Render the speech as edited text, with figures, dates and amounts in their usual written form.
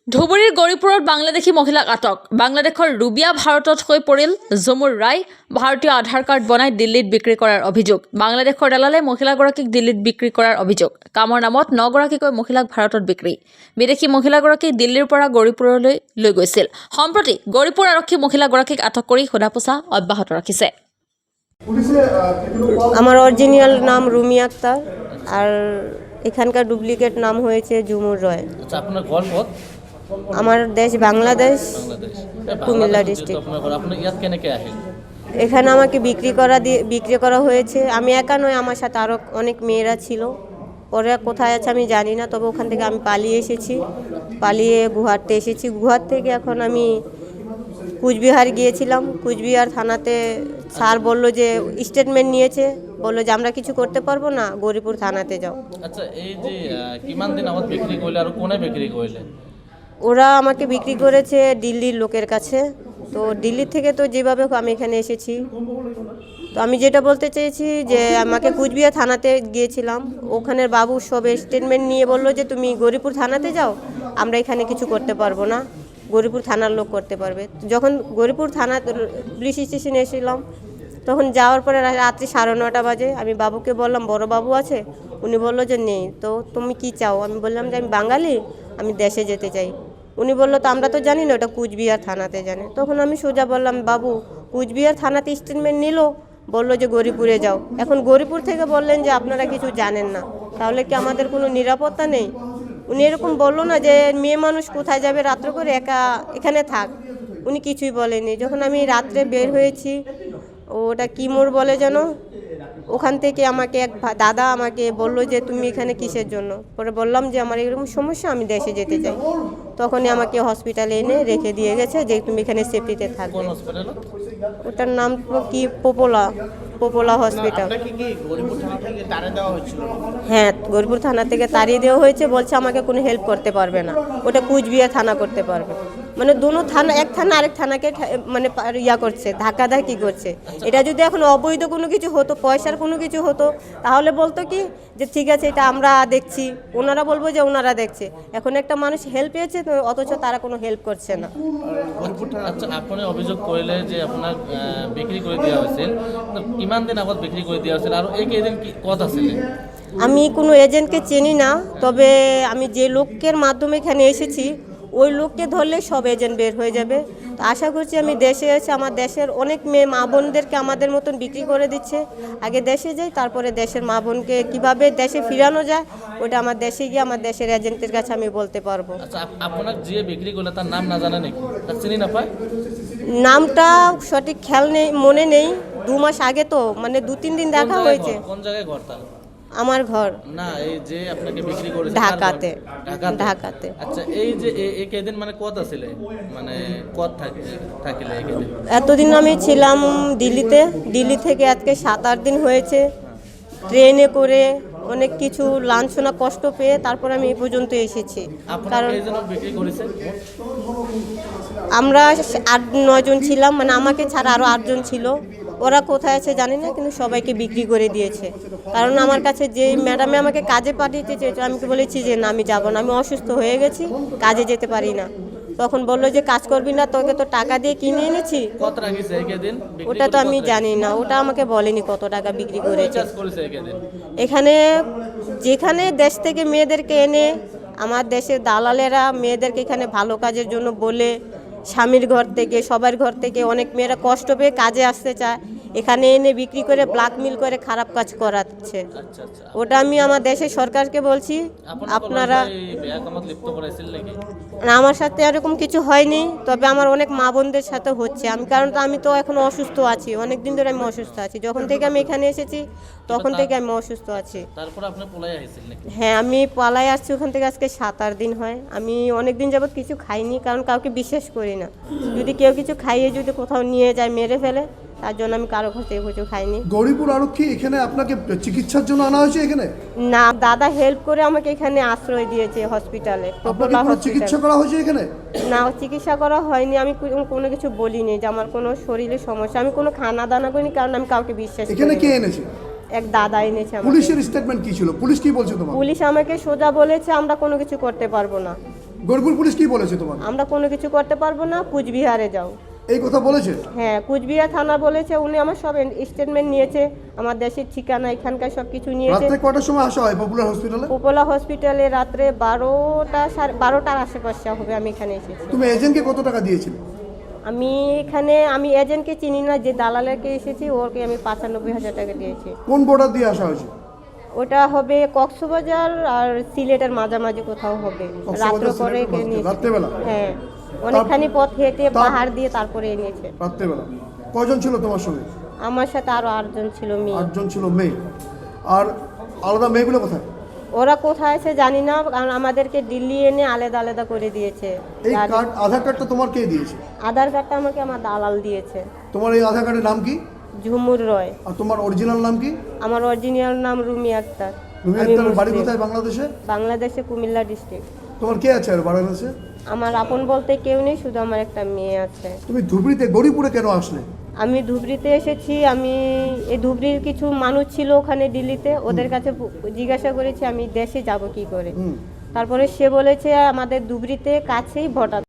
ধুবুৰীৰ গৌৰীপুৰত বাংলাদেশী মহিলাক আটক। বাংলাদেশৰ ৰুবিয়া ভাৰতত হৈ পৰিল জমুৰ ৰায়। ভাৰতীয় আধাৰ কাৰ্ড বনাই দিল্লীত বিক্ৰী কৰাৰ অভিযোগ। বাংলাদেশৰ দালালে মহিলাগৰাকীক দিল্লীত বিক্ৰী কৰাৰ অভিযোগ। কামৰ নামত 9গৰাকীকৈ মহিলাক ভাৰতত বিক্ৰী। বিদেশী মহিলাগৰাকীক দিল্লীৰ পৰা গৌৰীপুৰলৈ লৈ গৈছিল। সম্প্ৰতি গৌৰীপুৰ আৰক্ষী মহিলাগৰাকীক আটক কৰি সোধা-পোছা অব্যাহত ৰাখিছে। আমার অরিজিনাল নাম রুমি আক্তার আর এখানকার ডুপ্লিকেট নাম হয়েছে ঝুমুর রয়। আচ্ছা, আপনার ঘর কত? আমার দেশ বাংলাদেশ, বাংলাদেশ কুমিল্লা ডিস্ট্রিক্ট। আপনি ইয়াত কেনেকে আসেন? এখানে আমাকে বিক্রি করা হয়েছে। আমি একা নয়, আমার সাথে আরও অনেক মেয়েরা ছিল। ওরা কোথায় আছে আমি জানি না, তবে ওখান থেকে আমি পালিয়ে এসেছি। পালিয়ে গুয়াহাটি এসেছি। গুয়াহাটি থেকে এখন আমি কুচবিহার গিয়েছিলাম। কুচবিহার থানাতে স্যার বলল যে স্টেটমেন্ট নিয়েছে, বললো যে আমরা কিছু করতে পারবো না, গৌরীপুর থানাতে যাও। আচ্ছা, এই যে কিমান দিন আবার বিক্রি করলে আর কোনে বিক্রি করলে? ওরা আমাকে বিক্রি করেছে দিল্লির লোকের কাছে। তো দিল্লি থেকে তো যেভাবে হোক আমি এখানে এসেছি। তো আমি যেটা বলতে চেয়েছি যে আমাকে কুচবিহার থানাতে গিয়েছিলাম, ওখানের বাবু সব স্টেটমেন্ট নিয়ে বললো যে তুমি গৌরীপুর থানাতে যাও, আমরা এখানে কিছু করতে পারবো না, গৌরীপুর থানার লোক করতে পারবে। যখন গৌরীপুর থানা পুলিশ স্টেশনে এসেছিলাম, তখন যাওয়ার পরে রাত্রি 9:30 বাজে আমি বাবুকে বললাম বড় বাবু আছে, উনি বললো যে নেই। তো তুমি কি চাও? আমি বললাম যে আমি বাঙালি, আমি দেশে যেতে চাই। উনি বললো তো আমরা তো জানি না, ওটা কুচবিহার থানাতে জানে। তখন আমি সোজা বললাম বাবু, কুচবিহার থানাতে স্টেটমেন্ট নিল, বললো যে গৌরীপুরে যাও। এখন গৌরীপুর থেকে বললেন যে আপনারা কিছু জানেন না, তাহলে কি আমাদের কোনো নিরাপত্তা নেই? উনি এরকম বললো না যে মেয়ে মানুষ কোথায় যাবে রাত্র করে, একা এখানে থাক। উনি কিছুই বলেনি। যখন আমি রাত্রে বের হয়েছি, ওটা কি মোড় বলে যেন, ওখান থেকে আমাকে এক দাদা আমাকে বললো যে তুমি এখানে কিসের জন্য। পরে বললাম যে আমার এরকম সমস্যা, আমি দেশে যেতে চাই। তখনই আমাকে হসপিটালে এনে রেখে দিয়ে গেছে যে তুমি এখানে সেফটিতে থাকবে। কোন হসপিটাল? ওটার নাম কি পোপোলা হসপিটাল। হ্যাঁ, গৌরীপুর থানা থেকে তাড়িয়ে দেওয়া হয়েছে। বলছে আমাকে কোনো হেল্প করতে পারবে না, ওটা কুচবিহার থানা করতে পারবে। মানে দুটো থানা, এক থানা আরেক থানাকে মানে করছে, ধাক্কাধাক্কি করছে। এটা যদি এখন অবৈধ কোনো কিছু হতো, পয়সার কোনো কিছু হতো, তাহলে বলতো কি যে ঠিক আছে এটা আমরা দেখছি, ওনারা বলবো যে ওনারা দেখছে। এখন একটা মানুষ হেল্প পেয়েছে, তো অথচ তারা কোনো হেল্প করছে না। আচ্ছা, আপনি অভিযোগ করলে যে আপনার বিক্রি করে দেওয়া হয়েছে, কিমান দিন আগত বিক্রি করে দেওয়া হয়েছিল আর এই কেদিন কি কথা ছিল? আমি কোনো এজেন্টকে চিনি না, তবে আমি যে লোকের মাধ্যমে এখানে এসেছি, ওই লোককে ধরলে সব এজেন্ট বের হয়ে যাবে। তো আশা করছি আমি দেশে এসে আমার দেশের অনেক মেয়ে মা বোনদেরকে আমাদের মতন বিক্রি করে দিচ্ছে। আগে দেশে যাই, তারপরে দেশের মা বোনকে কীভাবে দেশে ফিরানো যায়, ওটা আমার দেশে গিয়ে আমার দেশের এজেন্টের কাছে আমি বলতে পারবো। আচ্ছা, আপনার যে বিক্রি করলে তার নাম না জানে নাকি? তার চিনি না পায়? নামটা সঠিক খেয়াল নেই, মনে নেই। 2 মাস আগে তো, মানে 2-3 দিন দেখা হয়েছে। কোন জায়গায় ঘর তার? আমার ঘর না, এই যে আপনাকে বিক্রি করেছে ঢাকাতে। ঢাকাতে। আচ্ছা, এই যে এই কেদিন মানে কত ছিল, মানে কত থাকিলে এই কেদিন? এতদিন আমি ছিলাম দিল্লিতে। দিল্লি থেকে আজকে 7-8 দিন হয়েছে। ট্রেনে করে অনেক কিছু লাঞ্ছনা কষ্ট পেয়ে তারপর আমি এই পর্যন্ত এসেছি। কারণ এই জন্য বিক্রি করেছে। আমরা 8-9 জন ছিলাম, মানে আমাকে ছাড়া আরও 8 জন ছিল। ওরা কোথায় আছে জানি না, কিন্তু সবাইকে বিক্রি করে দিয়েছে। কারণ আমার কাছে যে ম্যাডামে আমাকে কাজে পাঠিয়েছে চেয়েছে, আমি বলেছি যে না আমি যাব না, আমি অসুস্থ হয়ে গেছি, কাজে যেতে পারি না। তখন বললো যে কাজ করবি না, তোকে তো টাকা দিয়ে কিনে এনেছি। কত রাখিছে এই কেদিন? ওটা তো আমি জানি না, ওটা আমাকে বলেনি কত টাকা বিক্রি করেছে। এই কেদিন এখানে যেখানে দেশ থেকে মেয়েদেরকে এনে আমার দেশের দালালেরা মেয়েদেরকে এখানে ভালো কাজের জন্য বলে, স্বামীর ঘর থেকে সবার ঘর থেকে অনেক মেয়েরা কষ্ট পেয়ে কাজে আসতে চায়, এখানে এনে বিক্রি করে ব্ল্যাকমেল করে খারাপ কাজ করাচ্ছে। ওটা আমি আমার দেশের সরকারকে বলছি, আপনারা। না, আমার সাথে এরকম কিছু হয়নি, তবে আমার অনেক মা বোনদের সাথে হচ্ছে। আমি তো এখন অসুস্থ আছি, অনেক দিন ধরে আমি অসুস্থ আছি। যখন থেকে আমি এখানে এসেছি তখন থেকে আমি অসুস্থ আছি। তারপর আপনি পলাই আসছেন নাকি? হ্যাঁ, আমি পালাই আসছি ওখান থেকে আজকে 7-8 দিন হয়। আমি অনেক দিন যাবত কিছু খাইনি, কারণ কাউকে বিশ্বাস করি না। যদি কেউ কিছু খাইয়ে যদি কোথাও নিয়ে যায় মেরে ফেলে, তার জন্য আমি কারো কাছে কিছু খাইনি। গৌরীপুর আরক্ষী এখানে আপনাকে চিকিৎসার জন্য আনা হয়েছে এখানে? না, দাদা হেল্প করে আমাকে এখানে আশ্রয় দিয়েছে হসপিটালে। চিকিৎসা করা হয়েছে এখানে? না, চিকিৎসা করা হয়নি। আমি কোনো কিছু বলিনি যে আমার কোনো শরীরে সমস্যা, আমি কোনো খানা দানা করিনি, কারণ আমি কাউকে বিশ্বাস করি। এখানে কে এনেছে? এক দাদা এনেছে। পুলিশের স্টেটমেন্ট কি ছিল? পুলিশ কি বলছে তোমাকে? পুলিশ আমাকে সোজা বলেছে আমরা কোনো কিছু করতে পারবো না। গৌরীপুর পুলিশ কি বলেছে তোমার? আমরা কোনো কিছু করতে পারবো না, কুচবিহারে যাও। এই কথা বলেছে? হ্যাঁ, কুচবিহার থানা বলেছে, উনি আমার সব স্টেটমেন্ট নিয়েছে, আমার দেশের ঠিকানা এখানকার সব কিছু নিয়েছে। রাত্রে কটার সময় আসা হয় পপুলার হসপিটালে? পোপোলা হসপিটালে রাত্রে 12টার আশেপাশে হবে আমি এখানে এসেছি। তুমি এজেন্টকে কত টাকা দিয়েছিলে? আমি এজেন্টকে চিনি না, যে দালালেরকে এসেছি ওকে আমি 95,000 টাকা দিয়েছি। কোন বর্ডার দিয়ে আসা হয়েছে? ওটা হবে কক্সবাজার আর সিলেটের মাঝামাঝি কোথাও হবে, রাত্র করে সিলেটের নিয়েছে। রাত্রেবেলা? হ্যাঁ, অনেকখানি পথ হেঁটে পাহাড় দিয়ে তারপরে এনেছে। রাত্রেবেলা কয়জন ছিল তোমার সঙ্গে? আমার সাথে আরো 8জন ছিল মেয়ে। 8জন ছিল মেয়ে। আর আলাদা মেয়েগুলো কোথায়? ওরা কোথায় আছে জানি না, কারণ আমাদেরকে দিল্লি এনে আলাদা আলাদা করে দিয়েছে। এই কার্ড, আধার কার্ডটা তোমার কে দিয়েছে? আধার কার্ডটা আমাকে আমার দালাল দিয়েছে, তোমার এই আধার কার্ডের নাম কি? ঝুমুর রয়। আর তোমার অরিজিনাল নাম কি? আমার অরিজিনাল নাম রুমি আক্তার। তুমি আমি একটা বাড়ি মুসলিম। কোথায় বাংলাদেশে? বাংলাদেশে কুমিল্লা ডিস্ট্রিক্ট। তোমার কে আছে আর বাংলাদেশে? আমার আপন বলতে কেউ নেই, শুধু আমার একটা মেয়ে আছে। তুমি ধুবড়িতে গৌরীপুরে কেন আসলে? আমি ধুবড়িতে এসেছি, আমি এই ধুবড়ির কিছু মানুষ ছিল ওখানে দিল্লিতে, ওদের কাছে জিজ্ঞাসা করেছি আমি দেশে যাব কি করে। তারপরে সে বলেছে আমাদের ধুবড়িতে কাছেই ভোটার